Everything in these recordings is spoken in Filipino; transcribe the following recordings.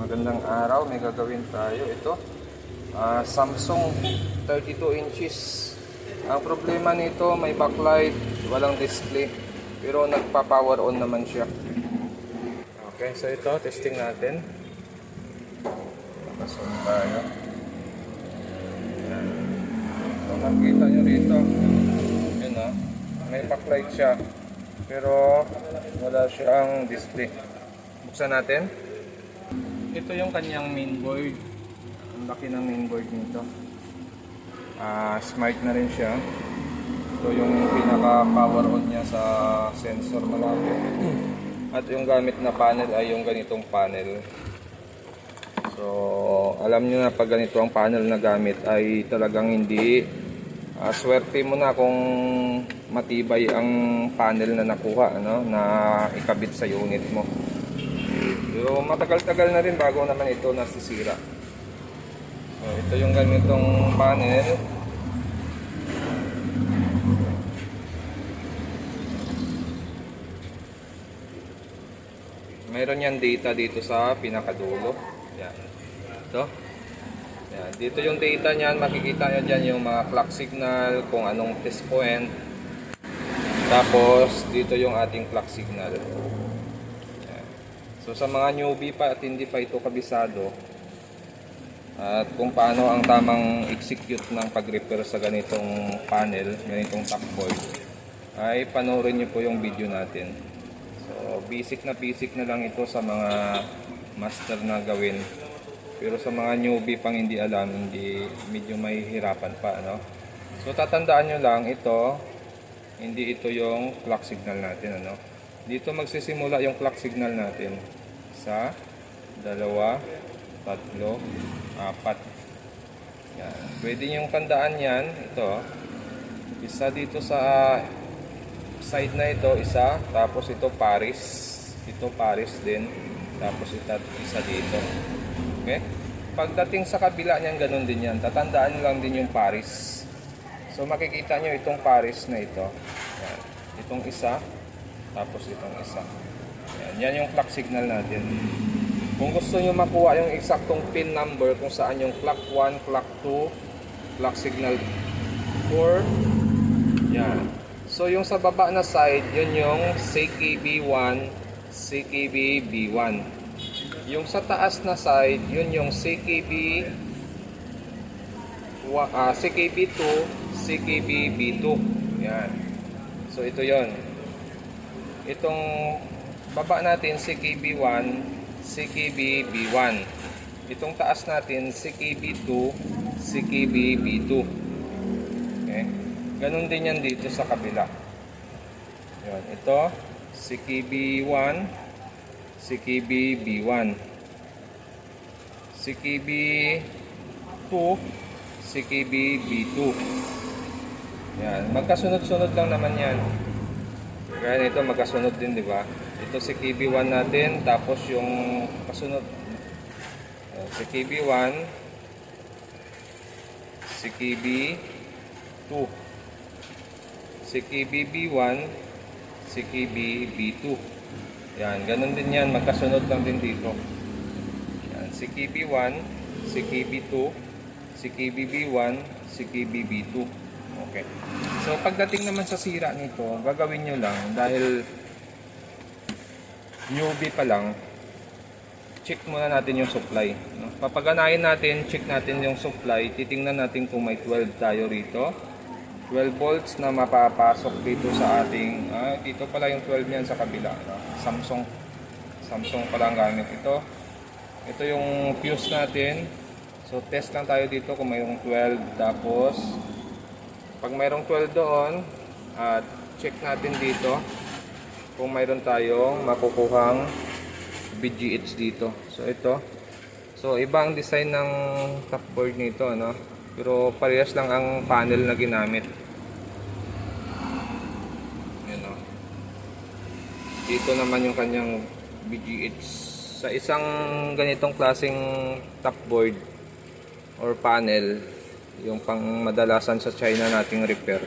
Magandang araw, may gagawin tayo. Ito, Samsung 32 inches. Ang problema nito, may backlight, walang display, pero nagpa-power on naman siya. Okay, so ito, testing natin. Nakasun tayo. Ayan. So, makikita nyo rito. Yun o, may backlight siya, pero wala siyang display. Buksan natin. Ito yung kanyang mainboard. Ang laki ng mainboard nito. Smart na rin siya. Ito yung pinaka power on niya sa sensor malapit. At yung gamit na panel ay yung ganitong panel. So alam nyo na pag ganito ang panel na gamit ay talagang hindi swerte mo na kung matibay ang panel na nakuha, ano, na ikabit sa unit mo. So matagal-tagal na rin bago naman ito nasisira. So ito yung ganitong panel. Mayroon yan data dito sa pinakadulo. Yan. Ito. Yan. Dito yung data niyan, makikita nyo dyan yung mga clock signal, kung anong test point. Tapos dito yung ating clock signal. So sa mga newbie pa at hindi pa ito kabisado at kung paano ang tamang execute ng pag-repair sa ganitong panel, ganitong top board, ay panoorin nyo po yung video natin. So basic na lang ito sa mga master na gawin, pero sa mga newbie pang hindi alam, hindi, medyo may hirapan pa, ano? So tatandaan nyo lang, ito hindi ito yung clock signal natin, ano? Dito magsisimula yung clock signal natin sa 2, 3, 4. Yan. Pwede nyo tandaan yan. Ito. Isa dito sa side na ito, isa. Tapos ito Paris. Ito Paris din. Tapos isa dito. Okay? Pagdating sa kabila niyan, ganun din yan. Tatandaan nyo lang din yung Paris. So makikita nyo itong Paris na ito. Yan. Itong isa. Tapos itong isa. Yan yung clock signal natin. Kung gusto nyo makuha yung eksaktong pin number kung saan yung clock 1, clock 2, clock signal 4. Yan. So yung sa baba na side, yun yung CKB1, CKB-B1. Yung sa taas na side, yun yung CKB2, CKB-B2. Yan. So ito yon. Itong baba natin CKB1, CKB-B1. Itong taas natin CKB2, CKB-B2. Okay? Ganun din yan dito sa kabila. Yan. Ito CKB1, CKB-B1, CKB2, CKB-B2. Yan. Magkasunod-sunod lang naman yan. Kaya nito magkasunod din, di ba? Ito si KB1 natin, tapos yung kasunod si KB1, si KB2, si KB-B1, si KB-B2. Yan, ganun din yan, magkasunod lang din dito. Yan, si KB1, si KB2, si KB-B1, si KB-B2. Okay. So pagdating naman sa sira nito, gagawin nyo lang dahil newbie pa lang, check muna natin yung supply. No? Papaganahin natin, check natin yung supply, titingnan natin kung may 12 tayo rito. 12 volts na mapapasok dito sa ating, dito pala yung 12 yan sa kabila. No? Samsung pala ang gamit ito. Ito yung fuse natin. So test lang tayo dito kung mayroong 12, tapos pag mayroong 12 doon, check natin dito kung mayroon tayong makukuhang BGH dito. So ito. So iba ang design ng top board nito, no? Pero parehas lang ang panel na ginamit. Yan, no? Dito naman yung kanyang BGH. Sa isang ganitong klaseng top board or panel, yung pang madalasan sa China nating repair,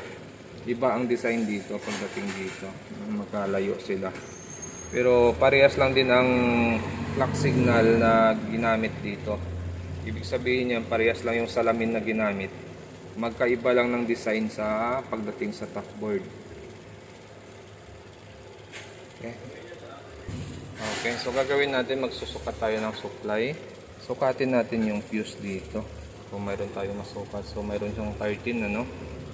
iba ang design dito pagdating dito. Magkalayo sila. Pero parehas lang din ang clock signal na ginamit dito. Ibig sabihin niyan, parehas lang yung salamin na ginamit. Magkaiba lang ng design sa pagdating sa top board. Okay. Okay, so gagawin natin, magsusukat tayo ng supply. Sukatin natin yung fuse dito. Kung mayroon tayong masukat. So mayroon siyang 13, ano?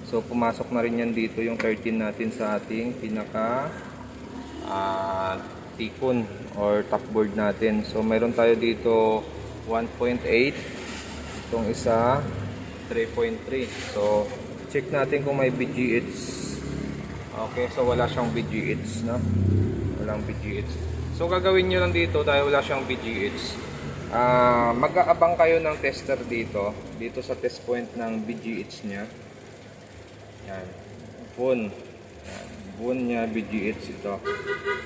So pumasok na rin yan dito yung 13 natin sa ating pinaka tikon or top board natin. So mayroon tayo dito 1.8, itong isa 3.3. So check natin kung may BGH. Okay, so wala siyang BGH, no? Walang BGH. So gagawin nyo lang dito dahil wala siyang BGH. Mag-aabang kayo ng tester dito sa test point ng BGH nya. Yan, phone. Yan, phone nya BGH ito.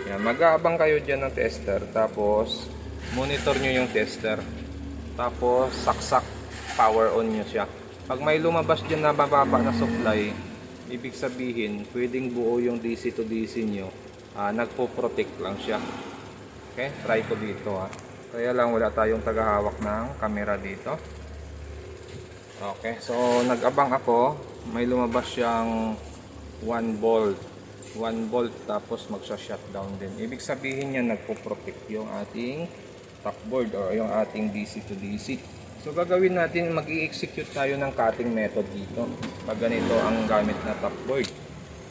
Yan, mag-aabang kayo dyan ng tester, tapos monitor nyo yung tester, tapos saksak power on nyo siya. Pag may lumabas dyan na mababa na supply, ibig sabihin pwedeng buo yung DC to DC nyo, nagpo-protect lang siya. Okay, try ko dito ha. Kaya lang wala tayong tagahawak ng camera dito. Okay, so nag-abang ako. May lumabas siyang 1 volt. 1 volt tapos magsha-shutdown din. Ibig sabihin niya nagpo-protect yung ating top board or yung ating DC to DC. So gagawin natin, mag-i-execute tayo ng cutting method dito. Pag ganito ang gamit na top board.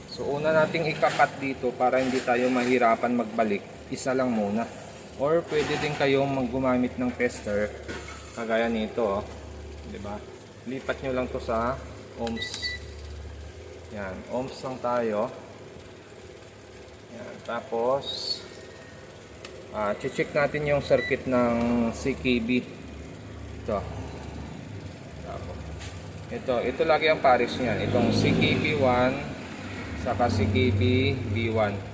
So una nating ikakat dito para hindi tayo mahirapan magbalik. Isa lang muna. Or pwede din kayong gumamit ng tester kagaya nito, oh. 'Di ba? Lipat nyo lang to sa ohms. Yan, ohms lang tayo. Yan, tapos check natin yung circuit ng CKB. Ito lagi ang pares niyan. Itong CKB1 saka CKB-B1.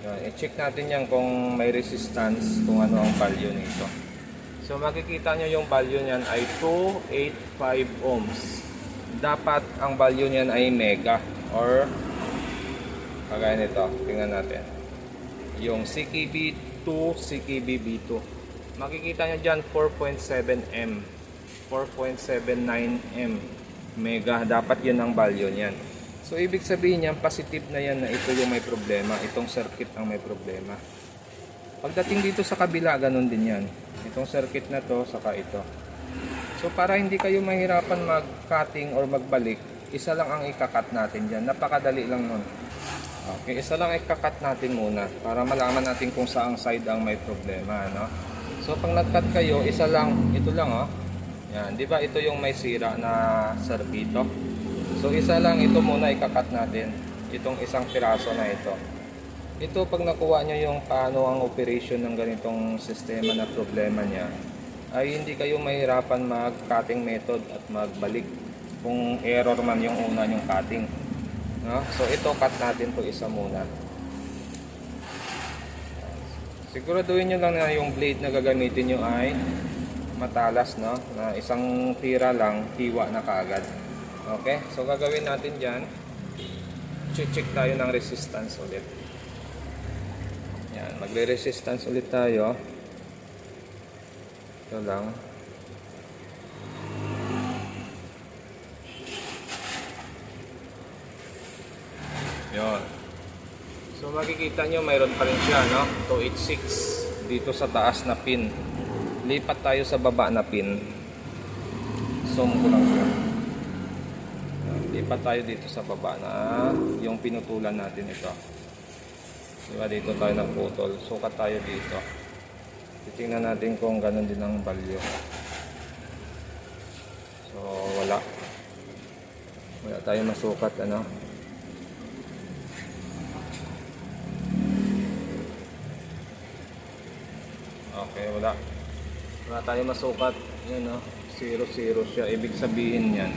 Yan, i-check natin yan kung may resistance, kung ano ang value nito. So makikita nyo yung value niyan ay 285 ohms. Dapat ang value niyan ay mega or kagaya nito. Tingnan natin. Yung CKB2, CKB-B2. Makikita nyo dyan 4.7M, 4.79M mega. Dapat yun ang value niyan. So ibig sabihin niyan, positive na yan na ito yung may problema. Itong circuit ang may problema. Pagdating dito sa kabila, ganun din yan. Itong circuit na to, saka ito. So para hindi kayo mahirapan mag-cutting or magbalik, isa lang ang ikakat natin dyan. Napakadali lang nun. Okay, isa lang ikakat natin muna para malaman natin kung saang side ang may problema, no? So pag nag-cut kayo, isa lang, ito lang, oh. Yan, di ba ito yung may sira na serbito? So isa lang ito muna ikakat natin, itong isang piraso na ito. Ito pag nakuha nyo yung paano ang operation ng ganitong sistema na problema niya, ay hindi kayo mahirapan mag-cutting method at magbalik kung error man yung una yung cutting, no? So ito cut natin to isa muna. Siguraduhin nyo lang na yung blade na gagamitin nyo ay matalas, no? Na isang tira lang, hiwa na kaagad. Okay, so gagawin natin dyan, check tayo ng resistance ulit. Yan, magre-resistance ulit tayo. Ito lang. Yun. So makikita nyo mayroon pa rin siya, no? 286 dito sa taas na pin. Lipat tayo sa baba na pin. Zoom ko lang siya. Lipat tayo dito sa baba na yung pinutulan natin ito. Diba dito tayo nagputol. Sukat tayo dito. Titingnan natin kung ganun din ang value. So wala. Wala tayo masukat, ano. Okay, wala. Wala tayo masukat. Yan, no. 0, 0 siya. Ibig sabihin yan,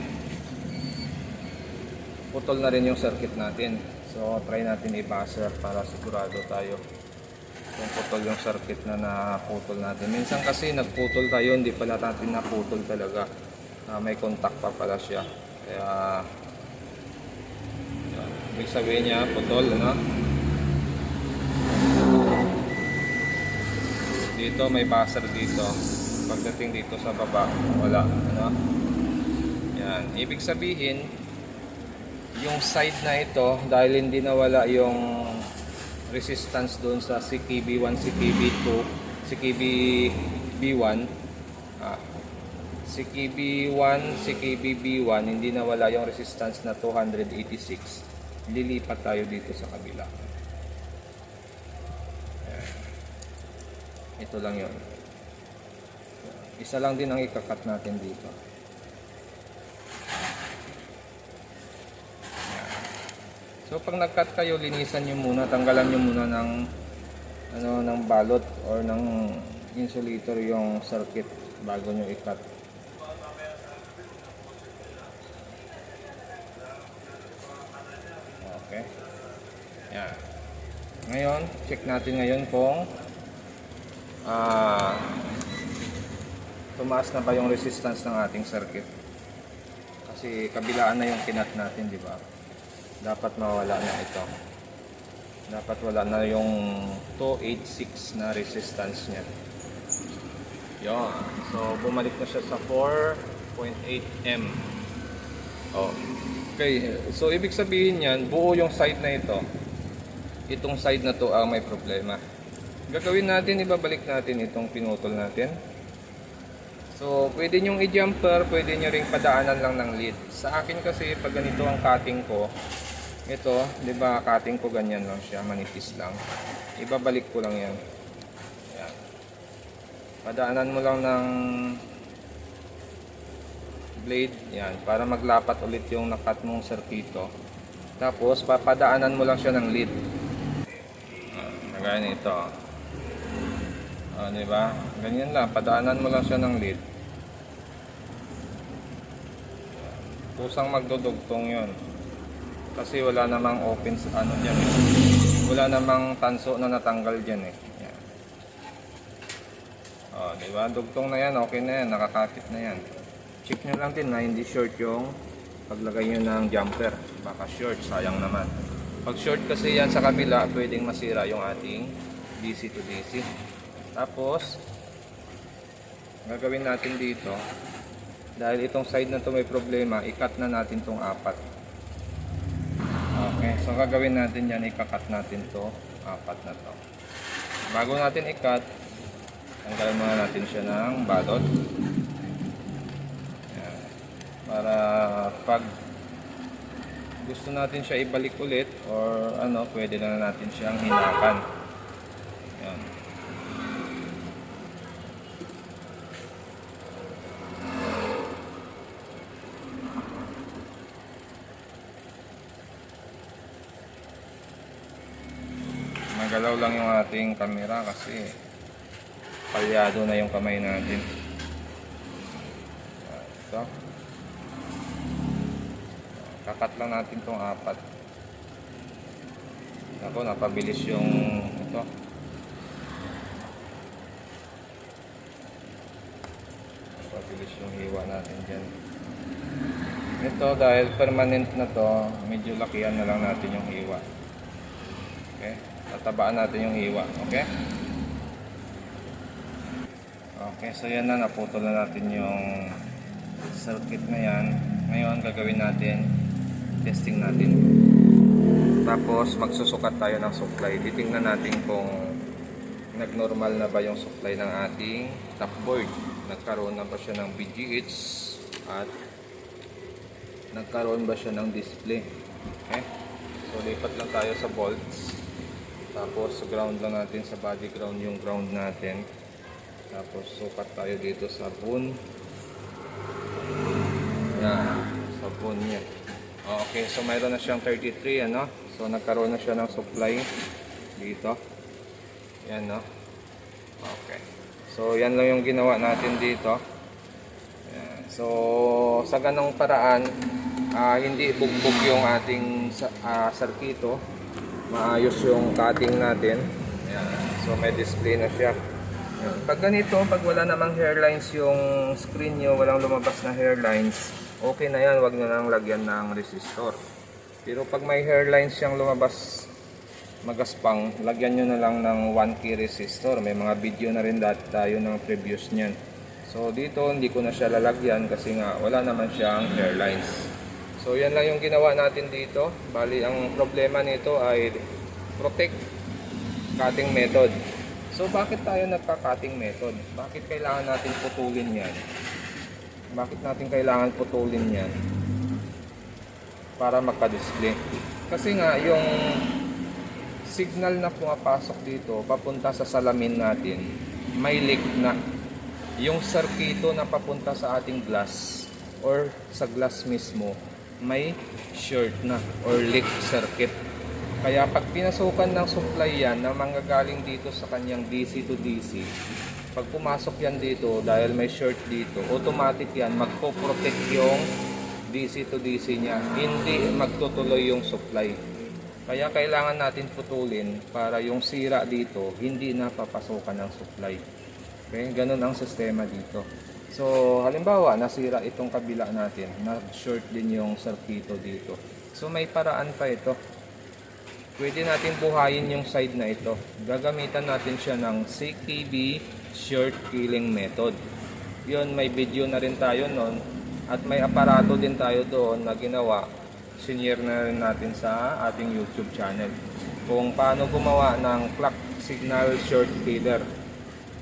putol na rin yung circuit natin. So try natin i-buzzer para sigurado tayo kung putol yung circuit na naputol natin. Minsan kasi nagputol tayo, hindi pala natin naputol talaga. May contact pa pala siya. Kaya yan. Ibig sabihin niya putol, ano? dito, may buzzer dito. Pagdating dito sa baba, wala. Ano? Yan. Ibig sabihin, yung side na ito, dahil hindi nawala yung resistance doon sa CKB1, CKB2, CKB-B1, CKB1, CKB-B1, hindi nawala yung resistance na 286. Lilipat tayo dito sa kabila. Ayan. Ito lang yun. Isa lang din ang ikakat natin dito. Ayan. So pag nag-cut kayo, linisan nyo muna, tanggalan nyo muna ng ng balot or ng insulator yung circuit bago nyo i-cut. Okay. Yan. Ngayon, check natin ngayon kung tumaas na ba yung resistance ng ating circuit. Kasi kabilaan na yung kinat natin, di ba? Dapat mawala na ito. Dapat wala na yung 286 na resistance niya. Yun. So, bumalik na siya sa 4.8 M. Oh. Okay. So, ibig sabihin yan, buo yung side na ito. Itong side na to ang may problema. Gagawin natin, ibabalik natin itong pinutol natin. So, pwede nyong i-jumper, pwede nyo ring padaanan lang ng lead. Sa akin kasi, pag ganito ang cutting ko, ito, di ba, cutting ko ganyan lang siya, manipis lang. Ibabalik ko lang yan. Yan. Padaanan mo lang ng blade, yan, para maglapat ulit yung nakat mong serkito. Tapos, papadaanan mo lang siya ng lead. Kagaya nito. Di ba? Ganyan lang, padaanan mo lang siya ng lead. Kusang magdudugtong yun. Kasi wala namang open sa dyan eh. Wala namang tanso na natanggal dyan eh. Yan. Di ba? Dugtong na yan, okay na yan, nakakapit na yan. Check nyo lang din na hindi short yung paglagay nyo ng jumper. Baka short, sayang naman. Pag short kasi yan sa kabila, pwedeng masira yung ating DC to DC. Tapos, gagawin natin dito, dahil itong side na to may problema, i-cut na natin tong 4. Okay, so gagawin natin yan, i-cut natin to 4 na to. Bago natin i-cut, tanggalin muna natin siya ng balot. Yan. Para pag gusto natin siya ibalik ulit or pwede na natin siyang hinakan. Yan. Magalaw lang yung ating camera kasi palyado na yung kamay natin. Ito. Kakat lang natin itong 4. Ako, napabilis yung ito. Napabilis yung hiwa natin dyan. Ito, dahil permanent na to, medyo lakihan na lang natin yung hiwa. Okay? Tatabaan natin yung hiwa. Okay? Okay, so yan na, naputol na natin yung circuit na yan. Ngayon, gagawin natin, testing natin. Tapos, magsusukat tayo ng supply. Titingnan natin kung nag-normal na ba yung supply ng ating top board. Nagkaroon na ba siya ng BGH at nagkaroon ba siya ng display. Okay? So, lipat lang tayo sa volts. Tapos, ground lang natin sa body ground yung ground natin. Tapos, sukat tayo dito sa bone. Yan, sa bone niya. Okay, so mayroon na siyang 33, So, nagkaroon na siya ng supply dito. Yan, Okay. So, yan lang yung ginawa natin dito. Yan. So, sa ganong paraan, hindi bugbog yung ating sarkito. Maayos yung cutting natin. Yan. So, may display na siya. Yan. Pag ganito, pag wala namang hairlines yung screen nyo, walang lumabas na hairlines, okay na yan, wag nyo nang lagyan ng resistor. Pero pag may hairlines siyang lumabas magaspang, lagyan nyo na lang ng 1K resistor. May mga video na rin dati tayo ng previous nyan. So dito hindi ko na siya lalagyan kasi nga wala naman siyang airlines. So yan lang yung ginawa natin dito. Bali ang problema nito ay protect cutting method. So bakit tayo nagka-cutting method? Bakit kailangan natin putulin yan? Bakit natin kailangan putulin yan? Para magka-display. Kasi nga yung signal na pumapasok dito papunta sa salamin natin, may leak na. Yung circuito na papunta sa ating glass or sa glass mismo, may short na or leak circuit. Kaya pag pinasukan ng supply yan na manggagaling dito sa kanyang DC to DC, pag pumasok yan dito dahil may short dito, automatic yan magpo-protect yung DC to DC niya, hindi magtutuloy yung supply. Kaya kailangan natin putulin para yung sira dito hindi na papasukan ng supply. Okay, ganun ang sistema dito. So halimbawa nasira itong kabila natin, na-short din yung circuito dito. So may paraan pa ito. Pwede natin buhayin yung side na ito. Gagamitan natin siya ng CKB short killing method. Yun, may video na rin tayo noon. At may aparato din tayo doon na ginawa. Sinare na rin natin sa ating YouTube channel. Kung paano gumawa ng clock signal short killer.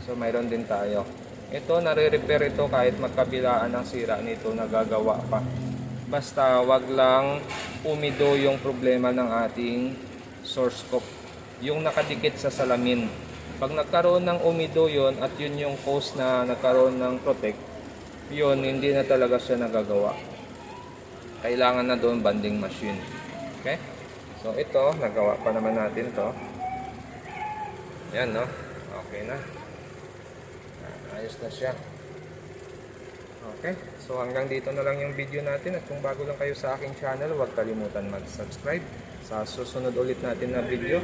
So mayroon din tayo. Ito, nare-repair ito kahit magkabilaan ng sira nito, nagagawa pa. Basta wag lang umido yung problema ng ating source scope. Yung nakadikit sa salamin. Pag nagkaroon ng umido yon at yun yung cause na nagkaroon ng protect, yun, hindi na talaga siya nagagawa. Kailangan na doon banding machine. Okay? So ito, nagawa pa naman natin to. Yan, no? Okay na. Ayos na siya. Okay, so hanggang dito na lang yung video natin. At kung bago lang kayo sa aking channel, huwag kalimutan mag-subscribe. Sa susunod ulit natin na video,